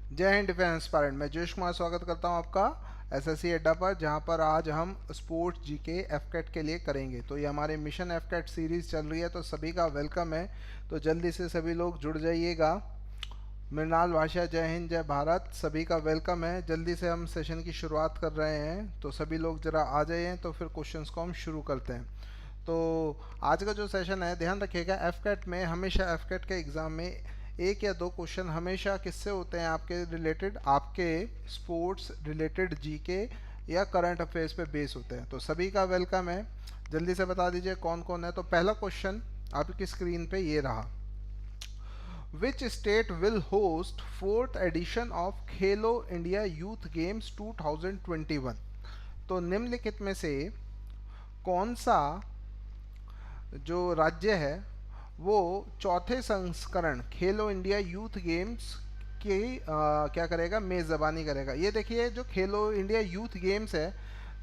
जय Hind defence aspirant. मैं जोश कुमार स्वागत करता हूं आपका एसएससी अड्डा पर, जहां पर आज हम स्पोर्ट्स जीके एफकेट के लिए करेंगे। तो ये हमारे मिशन एफकेट सीरीज चल रही है, तो सभी का वेलकम है। तो जल्दी से सभी लोग जुड़ जाइएगा। मृणाल भाषा, जय हिंद जय भारत, सभी का वेलकम है। जल्दी से हम सेशन की शुरुआत कर रहे हैं, तो सभी लोग जरा आ जाइए, तो फिर क्वेश्चंस को हम शुरू करते हैं। तो आज का जो सेशन है, ध्यान रखिएगा, एफकेट में हमेशा एफकेट के एग्ज़ाम में एक या दो क्वेश्चन हमेशा किससे होते हैं, आपके रिलेटेड, आपके स्पोर्ट्स रिलेटेड जीके या करंट अफेयर्स पे बेस होते हैं। तो सभी का वेलकम है। जल्दी से बता दीजिए कौन कौन है। तो पहला क्वेश्चन आपकी स्क्रीन पे ये रहा। Which state will host fourth edition of Khelo India youth games 2021? तो निम्नलिखित में से कौन सा जो राज्य है वो चौथे संस्करण खेलो इंडिया यूथ गेम्स की क्या करेगा, मेज़बानी करेगा? ये देखिए, जो खेलो इंडिया यूथ गेम्स है,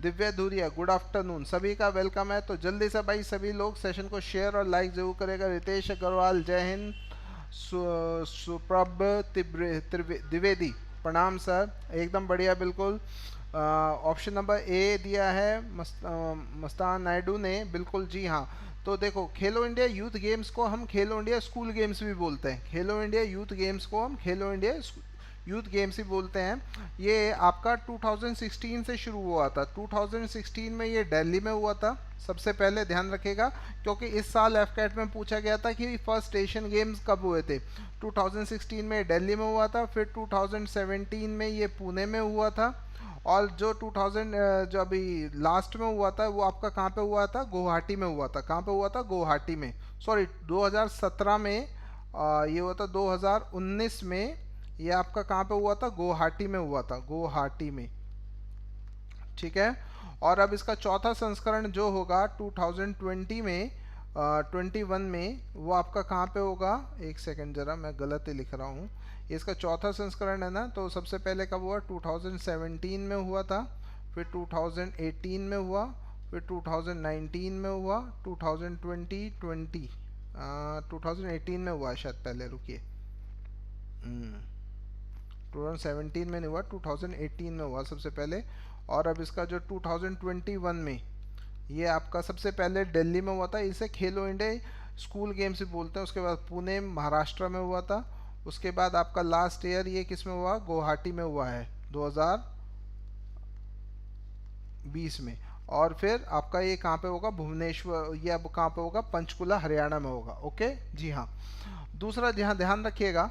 दिव्या धुरिया, गुड आफ्टरनून, सभी का वेलकम है। तो जल्दी से भाई सभी लोग सेशन को शेयर और लाइक जरूर करेगा। रितेश अग्रवाल, जय हिंद। सुप्रभ द्विवेदी, प्रणाम सर, एकदम बढ़िया, बिल्कुल। ऑप्शन नंबर ए दिया है मस्तान नायडू ने, बिल्कुल जी हाँ। तो देखो, खेलो इंडिया यूथ गेम्स को हम खेलो इंडिया स्कूल गेम्स भी बोलते हैं। खेलो इंडिया यूथ गेम्स को हम खेलो इंडिया यूथ गेम्स ही बोलते हैं। ये आपका 2016 से शुरू हुआ था। 2016 में ये दिल्ली में हुआ था सबसे पहले, ध्यान रखेगा, क्योंकि इस साल एफकेट में पूछा गया था कि फर्स्ट एशियन गेम्स कब हुए थे। 2016 में दिल्ली में हुआ था, फिर 2017 में ये पुणे में हुआ था, और जो 2000 जो अभी लास्ट में हुआ था वो आपका कहाँ पे हुआ था, गुवाहाटी में हुआ था। कहाँ पे हुआ था, गुवाहाटी में। सॉरी, 2017 में ये हुआ था। 2019 में ये आपका कहाँ पे हुआ था, गुवाहाटी में हुआ था, गुवाहाटी में। ठीक है। और अब इसका चौथा संस्करण जो होगा 2020 में, 21 में, वो आपका कहाँ पे होगा, एक सेकंड जरा, मैं गलत ही लिख रहा हूँ। इसका चौथा संस्करण है ना, तो सबसे पहले कब हुआ, 2017 में हुआ था, फिर 2018 में हुआ, फिर 2019 में हुआ, 2018 में हुआ शायद, पहले रुकिए। 2017 में नहीं हुआ, 2018 में हुआ सबसे पहले। और अब इसका जो 2021 में, ये आपका सबसे पहले दिल्ली में हुआ था। इसे खेलो इंडिया स्कूल गेम्स भी बोलते हैं। उसके बाद पुणे महाराष्ट्र में हुआ था। उसके बाद आपका लास्ट ईयर ये किस में हुआ, गुवाहाटी में हुआ है, 2020 में। और फिर आपका ये कहाँ पे होगा, भुवनेश्वर, ये अब कहाँ पे होगा, पंचकुला हरियाणा में होगा। ओके जी हाँ। दूसरा ध्यान ध्यान रखिएगा,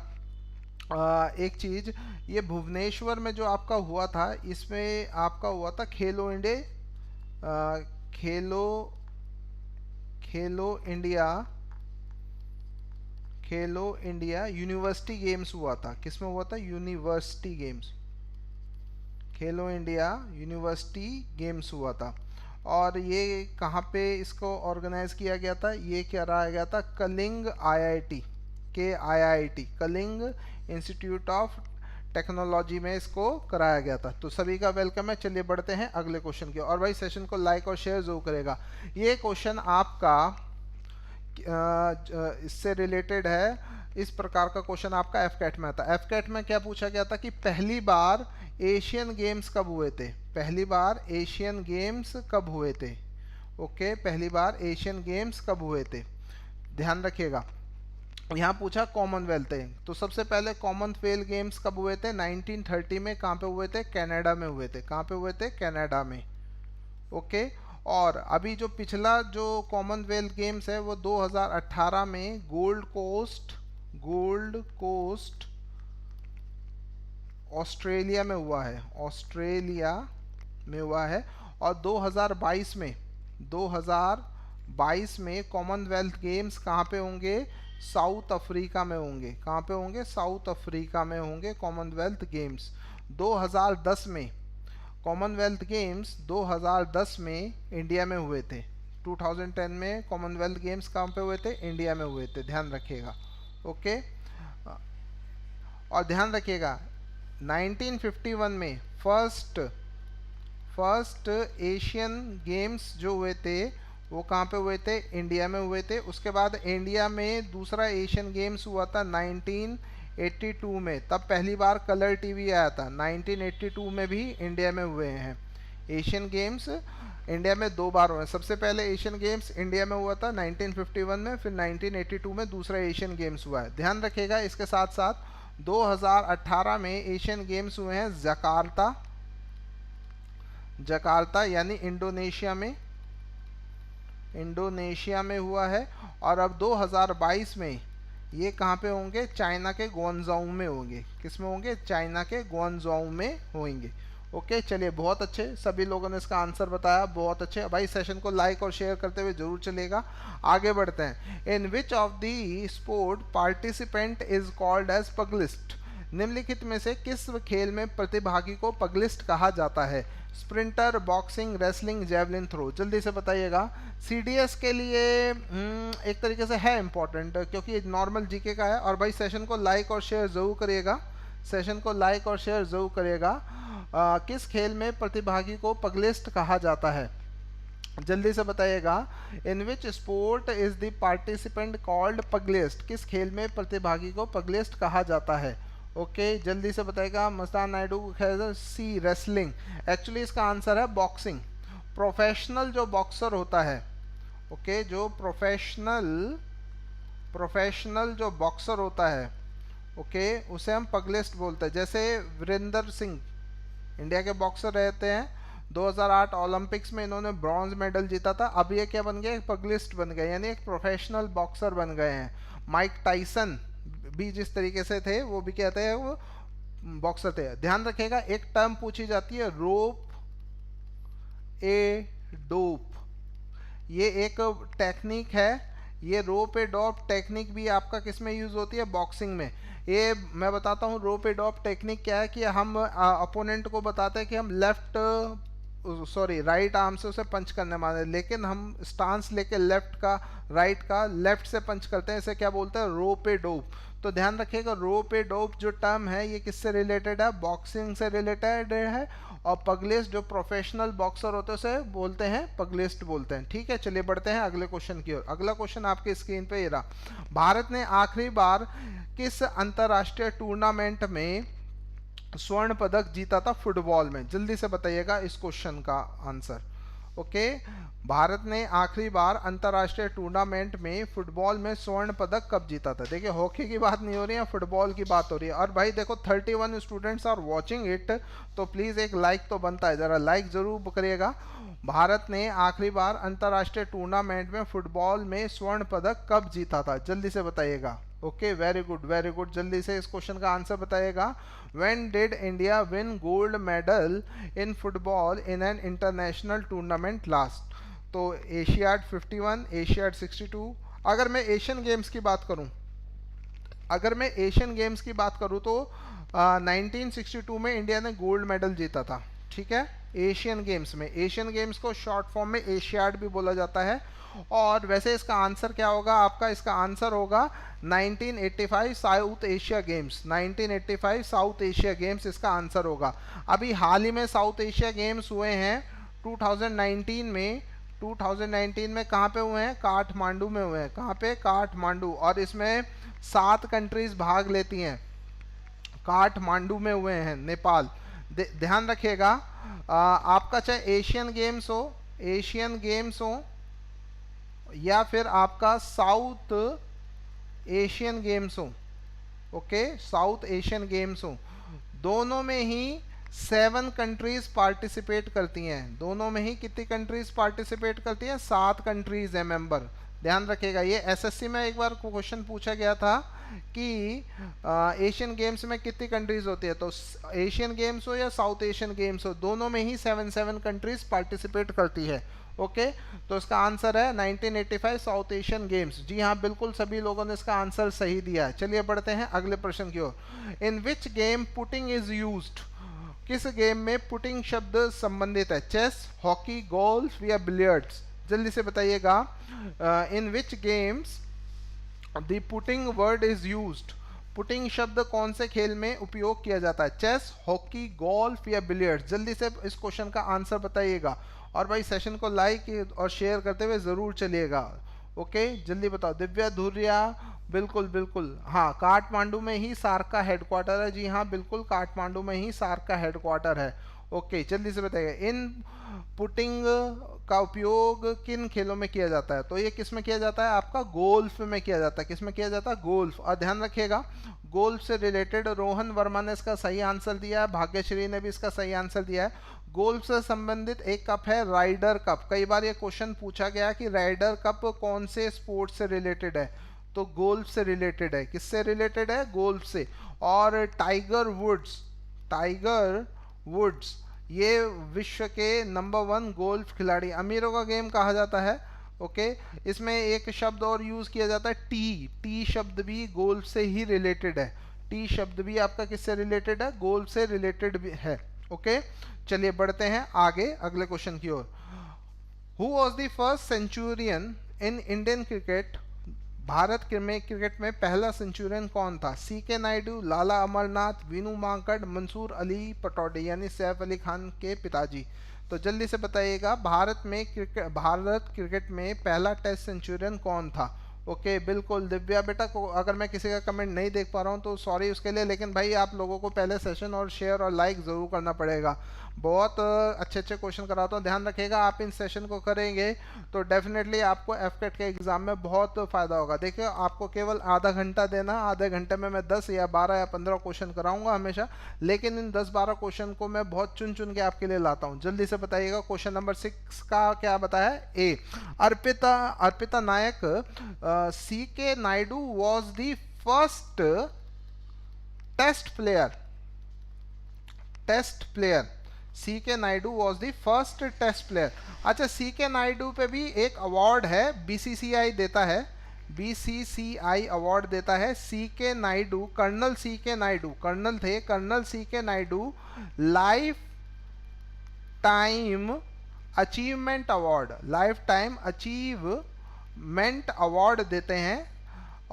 एक चीज, ये भुवनेश्वर में जो आपका हुआ था, इसमें आपका हुआ था खेलो इंडिया, खेलो खेलो इंडिया खेलो इंडिया यूनिवर्सिटी गेम्स हुआ था। किसमें हुआ था, यूनिवर्सिटी गेम्स, खेलो इंडिया यूनिवर्सिटी गेम्स हुआ था। और ये कहाँ पे इसको ऑर्गेनाइज किया गया था, ये क्या रहा गया था, Kalinga IIT, K IIT, Kalinga Institute of Technology में इसको कराया गया था। तो सभी का वेलकम है। चलिए बढ़ते हैं अगले क्वेश्चन की। और भाई सेशन को लाइक और शेयर जरूर करेगा। ये क्वेश्चन आपका इससे रिलेटेड है। इस प्रकार का क्वेश्चन आपका एफकेट में आता है। एफकेट में क्या पूछा गया था कि पहली बार एशियन गेम्स कब हुए थे, पहली बार एशियन गेम्स कब हुए थे। ओके, पहली बार एशियन गेम्स कब हुए थे, ध्यान रखिएगा। यहाँ पूछा कॉमनवेल्थ है, तो सबसे पहले कॉमनवेल्थ गेम्स कब हुए थे, 1930 में। कहाँ पे हुए थे, कनाडा में हुए थे। कहाँ पे हुए थे, कनाडा में। ओके। और अभी जो पिछला जो कॉमनवेल्थ गेम्स है वो 2018 में गोल्ड कोस्ट ऑस्ट्रेलिया में हुआ है, ऑस्ट्रेलिया में हुआ है। और 2022 में कॉमनवेल्थ गेम्स कहाँ पे होंगे, साउथ अफ्रीका में होंगे। कहाँ पे होंगे, साउथ अफ्रीका में होंगे कॉमनवेल्थ गेम्स। 2010 में कॉमनवेल्थ गेम्स 2010 में इंडिया में हुए थे। 2010 में कॉमनवेल्थ गेम्स कहाँ पे हुए थे, इंडिया में हुए थे, ध्यान रखिएगा। ओके। और ध्यान रखिएगा, 1951 में फर्स्ट एशियन गेम्स जो हुए थे वो कहाँ पे हुए थे, इंडिया में हुए थे। उसके बाद इंडिया में दूसरा एशियन गेम्स हुआ था 1982 में, तब पहली बार कलर टीवी आया था। 1982 में भी इंडिया में हुए हैं एशियन गेम्स। इंडिया में 2 बार हुए। सबसे पहले एशियन गेम्स इंडिया में हुआ था 1951 में, फिर 1982 में दूसरा एशियन गेम्स हुआ है। ध्यान रखिएगा। इसके साथ साथ 2018 में एशियन गेम्स हुए हैं जकार्ता यानी इंडोनेशिया में हुआ है। और अब 2022 में ये कहाँ पे होंगे? चाइना के ग्वांगझोउ में होंगे। किस में होंगे? चाइना के ग्वांगझोउ में होंगे। ओके, चलिए, बहुत अच्छे, सभी लोगों ने इसका आंसर बताया, बहुत अच्छे। भाई सेशन को लाइक और शेयर करते हुए जरूर चलेगा। आगे बढ़ते हैं। In which of the sport participant is called as pugilist? निम्नलिखित में से किस खेल में प्रतिभागी को पगलिस्ट कहा जाता है? Sprinter, boxing, wrestling, javelin throw. जल्दी से बताइएगा। सीडीएस के लिए एक तरीके से है इम्पोर्टेंट, क्योंकि नॉर्मल जीके का है। और भाई सेशन को लाइक और शेयर जरूर करिएगा, सेशन को लाइक और शेयर जरूर करिएगा। किस खेल में प्रतिभागी को पगलिस्ट कहा जाता है? जल्दी से बताइएगा। In which sport is the participant called pugilist? किस खेल में प्रतिभागी को पगलिस्ट कहा जाता है? ओके, जल्दी से बताइएगा। मस्तान नायडू सी, रेसलिंग। एक्चुअली इसका आंसर है बॉक्सिंग। प्रोफेशनल जो बॉक्सर होता है, ओके, जो प्रोफेशनल जो बॉक्सर होता है, ओके, उसे हम पगलिस्ट बोलते हैं। जैसे वीरेंद्र सिंह इंडिया के बॉक्सर रहते हैं। 2008 ओलंपिक्स में इन्होंने ब्रॉन्ज मेडल जीता था। अब ये क्या बन गए? पगलिस्ट बन गए, यानी एक प्रोफेशनल बॉक्सर बन गए हैं। माइक टाइसन भी जिस तरीके से थे, वो भी कहते हैं वो बॉक्सर थे। ध्यान रखिएगा, एक टर्म पूछी जाती है, रोप ए डोप। ये एक टेक्निक है। ये रोप ए डॉप टेक्निक भी आपका किस में यूज होती है? बॉक्सिंग में। ये मैं बताता हूँ रोप ए डॉप टेक्निक क्या है, कि हम अपोनेंट को बताते हैं कि हम राइट आर्म से उसे पंच करने वाले, लेकिन हम स्टांस लेके लेफ्ट का, राइट का लेफ्ट से पंच करते हैं। इसे क्या बोलते हैं? रोप ए डोप। तो ध्यान रखिएगा, रोप ए डोप जो टर्म है ये किससे रिलेटेड है? बॉक्सिंग से रिलेटेड है। और पगलिस्ट जो प्रोफेशनल बॉक्सर होते हैं उसे बोलते हैं पगलिस्ट बोलते हैं। ठीक है, चलिए बढ़ते हैं अगले क्वेश्चन की ओर। अगला क्वेश्चन आपके स्क्रीन पे ये रहा। भारत ने आखिरी बार किस अंतरराष्ट्रीय टूर्नामेंट में स्वर्ण पदक जीता था फुटबॉल में? जल्दी से बताइएगा इस क्वेश्चन का आंसर। ओके, भारत ने आखिरी बार अंतरराष्ट्रीय टूर्नामेंट में फुटबॉल में स्वर्ण पदक कब जीता था? देखिए, हॉकी की बात नहीं हो रही है, फुटबॉल की बात हो रही है। और भाई देखो 31 स्टूडेंट्स आर वाचिंग इट, तो प्लीज़ एक लाइक तो बनता है, ज़रा लाइक ज़रूर करिएगा। भारत ने आखिरी बार अंतरराष्ट्रीय टूर्नामेंट में फुटबॉल में स्वर्ण पदक कब जीता था? जल्दी से बताइएगा। Okay, very good, very good. जल्दी से इस क्वेश्चन का आंसर बताइएगा। When did India win gold medal in football in an international tournament last? तो एशियाड 51, एशियाड 62। अगर मैं एशियन गेम्स की बात करूं तो 1962 में इंडिया ने गोल्ड मेडल जीता था। ठीक है, एशियन गेम्स में। एशियन गेम्स को शॉर्ट फॉर्म में एशियाड भी बोला जाता है। और वैसे इसका आंसर क्या होगा आपका? इसका आंसर होगा 1985 south Asia games. 1985 south Asia games इसका आंसर होगा। अभी हाल ही में साउथ एशिया गेम्स हुए हैं 2019 में। 2019 में कहाँ पे हुए हैं? काठमांडू में हुए हैं। कहाँ पे? काठमांडू। और इसमें 7 कंट्रीज भाग लेती हैं। काठमांडू में हुए हैं, नेपाल। ध्यान रखिएगा, आपका चाहे एशियन गेम्स हो या फिर आपका साउथ एशियन गेम्स हो, ओके, साउथ एशियन गेम्स हो, दोनों में ही 7 कंट्रीज पार्टिसिपेट करती हैं। दोनों में ही कितनी कंट्रीज पार्टिसिपेट करती हैं? 7 कंट्रीज है मेंबर। ध्यान रखिएगा, ये एसएससी में एक बार क्वेश्चन पूछा गया था कि एशियन गेम्स में कितनी कंट्रीज होती है। तो एशियन गेम्स हो या साउथ एशियन गेम्स हो, दोनों में ही 7 कंट्रीज पार्टिसिपेट करती है। ओके, तो इसका आंसर है 1985 साउथ एशियन गेम्स। जी हाँ, बिल्कुल सभी लोगों ने इसका आंसर सही दिया है। चलिए बढ़ते हैं अगले प्रश्न की ओर। In which game putting is used? किस गेम में पुटिंग शब्द संबंधित है? चेस, हॉकी, गोल्फ या बिलियर्ड्स? जल्दी से बताइएगा। In which games the putting word is used? Putting शब्द कौन से खेल में उपयोग किया जाता है? चेस, हॉकी, गोल्फ या बिलियर्ड्स? जल्दी से इस क्वेश्चन का आंसर बताइएगा। और भाई सेशन को लाइक और शेयर करते हुए ज़रूर चलिएगा। ओके, जल्दी बताओ। दिव्या धुरिया, बिल्कुल बिल्कुल, हाँ काठमांडू में ही सार्क का हेडक्वार्टर है। जी हाँ बिल्कुल, काठमांडू में ही सार्क का हेडक्वार्टर है। ओके, जल्दी से बताइए, इन पुटिंग का उपयोग किन खेलों में किया जाता है? तो ये किस में किया जाता है? आपका गोल्फ में किया जाता है। किस में किया जाता है? गोल्फ। और ध्यान रखिएगा, गोल्फ से रिलेटेड रोहन वर्मा ने इसका सही आंसर दिया है, भाग्यश्री ने भी इसका सही आंसर दिया है। गोल्फ से संबंधित एक कप है राइडर कप। कई बार ये क्वेश्चन पूछा गया कि राइडर कप कौन से स्पोर्ट्स से रिलेटेड है, तो गोल्फ से रिलेटेड है। किससे रिलेटेड है? गोल्फ से। और टाइगर वुड्स ये विश्व के नंबर 1 गोल्फ खिलाड़ी, अमीरों का गेम कहा जाता है। ओके, इसमें एक शब्द और यूज किया जाता है, टी शब्द भी गोल्फ से ही रिलेटेड है। टी शब्द भी आपका किससे रिलेटेड है? गोल्फ से रिलेटेड भी है। ओके, चलिए बढ़ते हैं आगे अगले क्वेश्चन की ओर। Who was the first centurion in Indian cricket? भारत में क्रिकेट में पहला सेंचुरियन कौन था? सी के नायडू, लाला अमरनाथ, वीनू मांकड़, मंसूर अली पटौडी यानी सैफ अली खान के पिताजी। तो जल्दी से बताइएगा, भारत क्रिकेट में पहला टेस्ट सेंचुरियन कौन था? ओके बिल्कुल दिव्या बेटा को, अगर मैं किसी का कमेंट नहीं देख पा रहा हूँ तो सॉरी उसके लिए, लेकिन भाई आप लोगों को पहले सेशन और शेयर और लाइक ज़रूर करना पड़ेगा। बहुत अच्छे अच्छे क्वेश्चन कराता हूँ, ध्यान रखिएगा। आप इन सेशन को करेंगे तो डेफिनेटली आपको एफकेट के एग्ज़ाम में बहुत फ़ायदा होगा। देखिए, आपको केवल आधा घंटा देना, आधे घंटे में मैं 10 या 12 या 15 क्वेश्चन कराऊंगा हमेशा, लेकिन इन 10-12 क्वेश्चन को मैं बहुत चुन चुन के आपके लिए लाता हूँ। जल्दी से बताइएगा, क्वेश्चन नंबर 6 का क्या बताया? ए, Arpita Nayak, C K Naidu was the first test player. C K Naidu was the first test player. अच्छा, सी के नायडू पे भी एक अवार्ड है, बीसीसीआई देता है, बीसीसीआई अवार्ड देता है। सी के नायडू, कर्नल सी के नायडू, कर्नल थे, कर्नल सी K Naidu life time achievement award, life time achievement award देते हैं।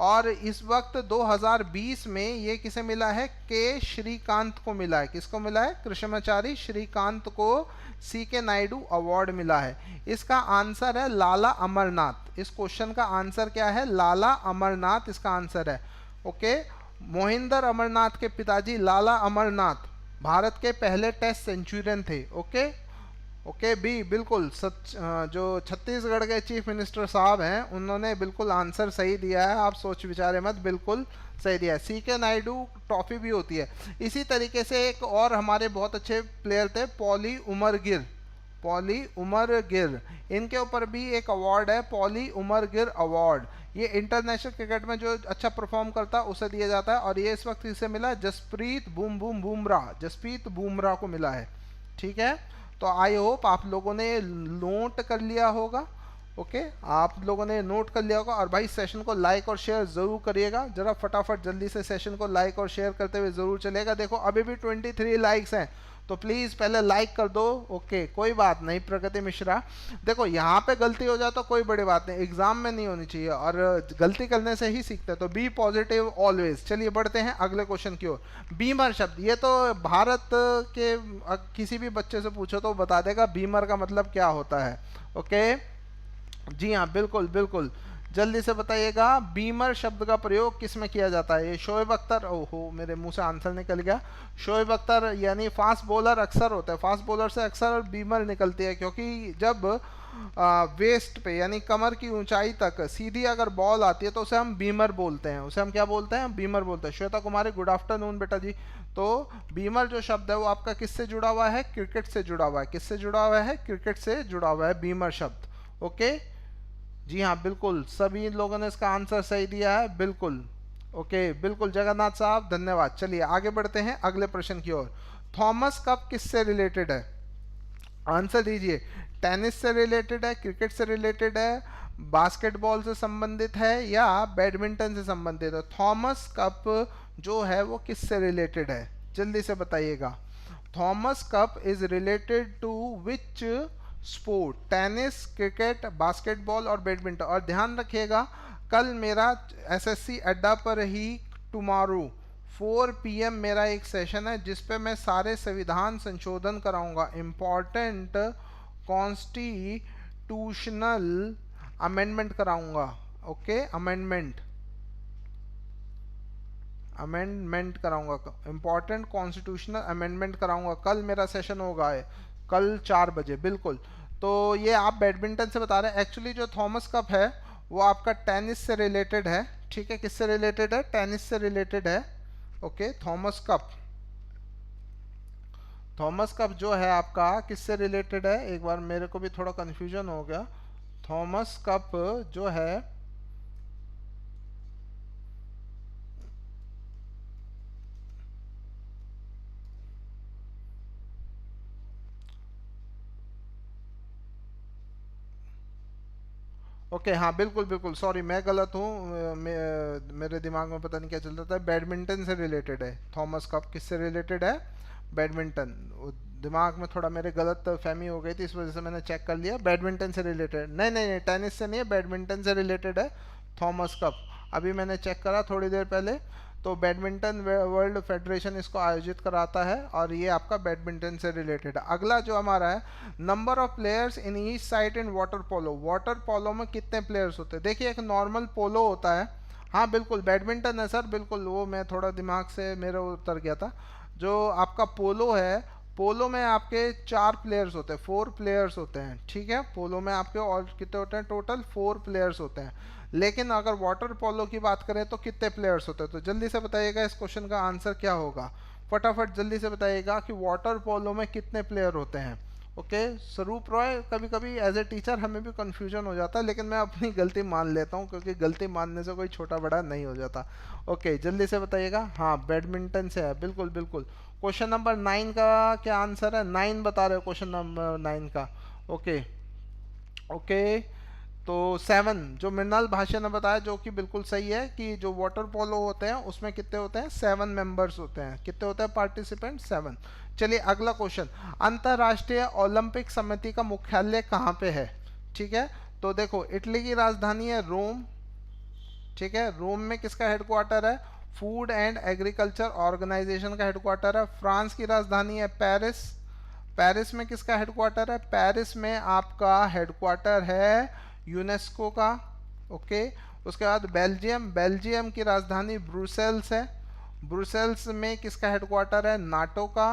और इस वक्त 2020 में ये किसे मिला है? के श्रीकांत को मिला है। किसको मिला है? कृष्णमाचारी श्रीकांत को सी के नायडू अवार्ड मिला है। इसका आंसर है लाला अमरनाथ। इस क्वेश्चन का आंसर क्या है? लाला अमरनाथ इसका आंसर है। ओके, मोहिंदर अमरनाथ के पिताजी लाला अमरनाथ भारत के पहले टेस्ट सेंचुरियन थे। ओके ओके भी बिल्कुल सच, जो छत्तीसगढ़ के चीफ मिनिस्टर साहब हैं उन्होंने बिल्कुल आंसर सही दिया है, आप सोच विचारे मत, बिल्कुल सही दिया है। सी के नायडू ट्रॉफी भी होती है। इसी तरीके से एक और हमारे बहुत अच्छे प्लेयर थे, पॉली उमर गिर, इनके ऊपर भी एक अवार्ड है, पॉली उमर गिर अवार्ड। ये इंटरनेशनल क्रिकेट में जो अच्छा परफॉर्म करता है उसे दिया जाता है। और ये इस वक्त इसे मिला जसप्रीत बुमराह को मिला है। ठीक है, तो आई होप आप लोगों ने नोट कर लिया होगा। ओके, आप लोगों ने नोट कर लिया होगा। और भाई सेशन को लाइक और शेयर ज़रूर करिएगा, ज़रा फटाफट जल्दी से सेशन को लाइक और शेयर करते हुए ज़रूर चलेगा। देखो अभी भी 23 लाइक्स हैं, तो प्लीज़ पहले लाइक कर दो। ओके, कोई बात नहीं प्रगति मिश्रा, देखो यहाँ पे गलती हो जाए तो कोई बड़ी बात नहीं, एग्जाम में नहीं होनी चाहिए, और गलती करने से ही सीखते हैं, तो बी पॉजिटिव ऑलवेज। चलिए बढ़ते हैं अगले क्वेश्चन की ओर। बीमर शब्द, ये तो भारत के किसी भी बच्चे से पूछो तो बता देगा बीमर का मतलब क्या होता है। ओके, जी हाँ बिल्कुल बिल्कुल, जल्दी से बताइएगा बीमर शब्द का प्रयोग किस में किया जाता है? ये शोएब अख्तर, ओहो मेरे मुंह से आंसर निकल गया। शोएब अख्तर यानी फास्ट बॉलर अक्सर होता है, फास्ट बॉलर से अक्सर बीमर निकलती है, क्योंकि जब वेस्ट पे यानी कमर की ऊंचाई तक सीधी अगर बॉल आती है तो उसे हम बीमर बोलते हैं। उसे हम क्या बोलते हैं? बीमर बोलते हैं। श्वेता कुमारी गुड आफ्टरनून बेटा जी। तो बीमर जो शब्द है वो आपका किससे जुड़ा हुआ है? क्रिकेट से जुड़ा हुआ है। किससे जुड़ा हुआ है? क्रिकेट से जुड़ा हुआ है बीमर शब्द। ओके, जी हाँ बिल्कुल, सभी लोगों ने इसका आंसर सही दिया है, बिल्कुल। ओके बिल्कुल जगन्नाथ साहब धन्यवाद। चलिए आगे बढ़ते हैं अगले प्रश्न की ओर। थॉमस कप किससे रिलेटेड है? आंसर दीजिए। टेनिस से रिलेटेड है, क्रिकेट से रिलेटेड है, बास्केटबॉल से संबंधित है, या बैडमिंटन से संबंधित है? थॉमस कप जो है वो किससे रिलेटेड है? जल्दी से बताइएगा। Thomas Cup is related to which sport? Tennis, cricket, basketball और बैडमिंटन। और ध्यान रखिएगा, कल मेरा एसएससी अड्डा पर ही टुमारो 4 PM मेरा एक सेशन है जिस पे मैं सारे संविधान संशोधन कराऊंगा, इम्पॉर्टेंट कॉन्स्टिट्यूशनल अमेंडमेंट कराऊंगा। ओके, अमेंडमेंट अमेंडमेंट कराऊंगा, इंपॉर्टेंट कॉन्स्टिट्यूशनल अमेंडमेंट कराऊंगा, कल मेरा सेशन होगा है, कल 4 बजे बिल्कुल। तो ये आप बैडमिंटन से बता रहे हैं, एक्चुअली जो थॉमस कप है वो आपका टेनिस से रिलेटेड है, ठीक है, किससे रिलेटेड है, टेनिस से रिलेटेड है। Okay, Thomas cup, Thomas cup जो है आपका किससे रिलेटेड है, एक बार मेरे को भी थोड़ा कंफ्यूजन हो गया। थॉमस कप जो है ओके हाँ बिल्कुल बिल्कुल, सॉरी मैं गलत हूँ, मेरे दिमाग में पता नहीं क्या चल रहा था, बैडमिंटन से रिलेटेड है थॉमस कप, किससे रिलेटेड है, बैडमिंटन। दिमाग में थोड़ा मेरे गलत फहमी हो गई थी, इस वजह से मैंने चेक कर लिया, बैडमिंटन से रिलेटेड, नहीं नहीं नहीं, टेनिस से नहीं है, बैडमिंटन से रिलेटेड है थॉमस कप। अभी मैंने चेक करा थोड़ी देर पहले, तो बैडमिंटन वर्ल्ड फेडरेशन इसको आयोजित कराता है और ये आपका बैडमिंटन से रिलेटेड है। अगला जो हमारा है, number of players in each side in water polo, water polo में कितने प्लेयर्स होते हैं। देखिए एक नॉर्मल पोलो होता है, हाँ बिल्कुल बैडमिंटन है सर, बिल्कुल वो मैं थोड़ा दिमाग से मेरे उतर गया था। जो आपका पोलो है, पोलो में आपके 4 प्लेयर्स होते हैं, 4 प्लेयर्स होते हैं, ठीक है, पोलो में आपके और कितने होते हैं, टोटल 4 प्लेयर्स होते हैं। लेकिन अगर वाटर पोलो की बात करें तो कितने प्लेयर्स होते हैं, तो जल्दी से बताइएगा इस क्वेश्चन का आंसर क्या होगा, फटाफट जल्दी से बताइएगा कि वाटर पोलो में कितने प्लेयर होते हैं। ओके, स्वरूप रॉय, कभी कभी एज ए टीचर हमें भी कंफ्यूजन हो जाता है, लेकिन मैं अपनी गलती मान लेता हूँ क्योंकि गलती मानने से कोई छोटा बड़ा नहीं हो जाता। ओके जल्दी से बताइएगा, हाँ बैडमिंटन से है, बिल्कुल बिल्कुल। क्वेश्चन नंबर 9 का क्या आंसर है, 9 बता रहे हो क्वेश्चन नंबर 9 का। ओके ओके, तो 7 जो मृणाल भाषा ने बताया, जो कि बिल्कुल सही है, कि जो वाटर पोलो होते हैं उसमें कितने होते हैं, 7 मेंबर्स होते हैं, कितने होते हैं पार्टिसिपेंट, 7। चलिए अगला क्वेश्चन, अंतरराष्ट्रीय ओलंपिक समिति का मुख्यालय कहाँ पे है, ठीक है, तो देखो इटली की राजधानी है रोम, ठीक है, रोम में किसका हेडक्वार्टर है, फूड एंड एग्रीकल्चर ऑर्गेनाइजेशन का हेडक्वार्टर है। फ्रांस की राजधानी है पेरिस, पेरिस में किसका हेडक्वार्टर है, पेरिस में आपका हेडक्वार्टर है यूनेस्को का। ओके, उसके बाद बेल्जियम, बेल्जियम की राजधानी ब्रुसेल्स है, ब्रुसेल्स में किसका हेडक्वार्टर है, नाटो का।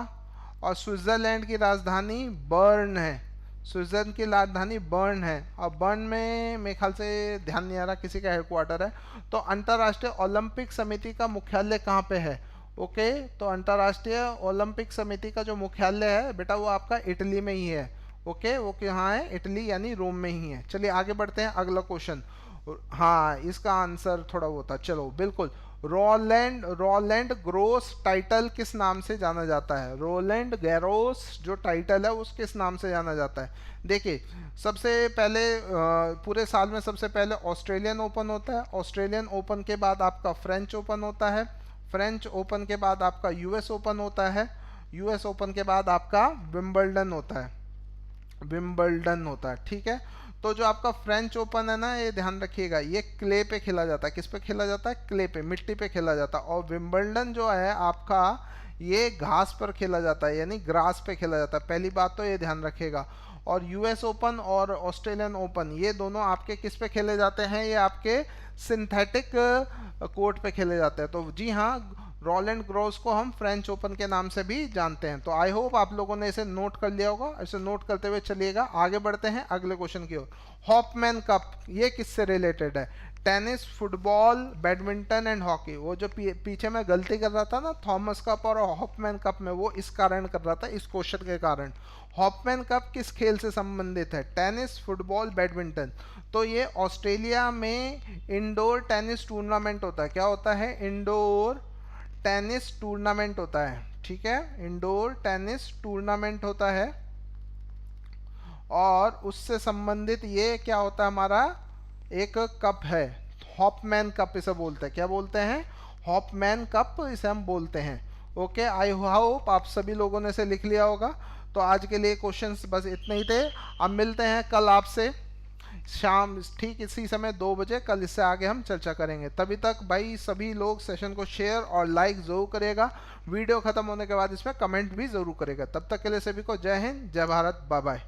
और स्विट्जरलैंड की राजधानी बर्न है, स्विट्जरलैंड की राजधानी बर्न है, और बर्न में मेरे ख्याल से ध्यान नहीं आ रहा किसी का हेडक्वार्टर है। तो अंतर्राष्ट्रीय ओलंपिक समिति का मुख्यालय कहाँ पे है, ओके, तो अंतर्राष्ट्रीय ओलंपिक समिति का जो मुख्यालय है बेटा वो आपका इटली में ही है। ओके, वो कहाँ है, इटली यानी रोम में ही है। चलिए आगे बढ़ते हैं, अगला क्वेश्चन, हाँ इसका आंसर थोड़ा वो था, चलो बिल्कुल, रोलैंड, रोलैंड ग्रोस टाइटल किस नाम से जाना जाता है, रोलैंड गैरोस जो टाइटल है उस किस नाम से जाना जाता है। देखिए सबसे पहले पूरे साल में सबसे पहले ऑस्ट्रेलियन ओपन होता है, ऑस्ट्रेलियन ओपन के बाद आपका फ्रेंच ओपन होता है, फ्रेंच ओपन के बाद आपका यूएस ओपन होता है, यूएस ओपन के बाद आपका विंबलडन होता है, विंबलडन होता है, ठीक है। तो जो आपका फ्रेंच ओपन है ना, ये ध्यान रखिएगा, ये क्ले पे खेला जाता है, किस पे खेला जाता है, क्ले पे, मिट्टी पे खेला जाता है। और विंबलडन जो है आपका ये घास पर खेला जाता है, यानी ग्रास पे खेला जाता है, पहली बात तो ये ध्यान रखिएगा। और यूएस ओपन और ऑस्ट्रेलियन ओपन ये दोनों आपके किस पे खेले जाते हैं, ये आपके सिंथेटिक कोर्ट पे खेले जाते हैं। तो जी हाँ, रोलैंड ग्रोस को हम फ्रेंच ओपन के नाम से भी जानते हैं। तो आई होप आप लोगों ने इसे नोट कर लिया होगा, इसे नोट करते हुए चलिएगा, आगे बढ़ते हैं अगले क्वेश्चन की ओर। हॉपमैन कप ये किससे रिलेटेड है, tennis, football, badminton and hockey. वो जो पीछे मैं गलती कर रहा था ना थॉमस कप और हॉपमैन कप में, वो इस कारण कर रहा था, इस क्वेश्चन के कारण। हॉपमैन कप किस खेल से संबंधित है, टेनिस, फुटबॉल, बैडमिंटन। तो ये ऑस्ट्रेलिया में इंडोर टेनिस टूर्नामेंट होता है, क्या होता है, इंडोर टेनिस टूर्नामेंट होता है, ठीक है, इंडोर टेनिस टूर्नामेंट होता है। और उससे संबंधित ये क्या होता है, हमारा एक कप है, हॉपमैन कप इसे बोलते हैं, क्या बोलते हैं, हॉपमैन कप इसे हम बोलते हैं। ओके, आई होप आप सभी लोगों ने इसे लिख लिया होगा। तो आज के लिए क्वेश्चंस बस इतने ही थे, अब मिलते हैं कल आपसे शाम ठीक इसी समय 2 बजे, कल इससे आगे हम चर्चा करेंगे। तभी तक भाई सभी लोग सेशन को शेयर और लाइक जरूर करेगा, वीडियो खत्म होने के बाद इसमें कमेंट भी जरूर करेगा। तब तक के लिए सभी को जय हिंद, जय भारत, बाय बाय।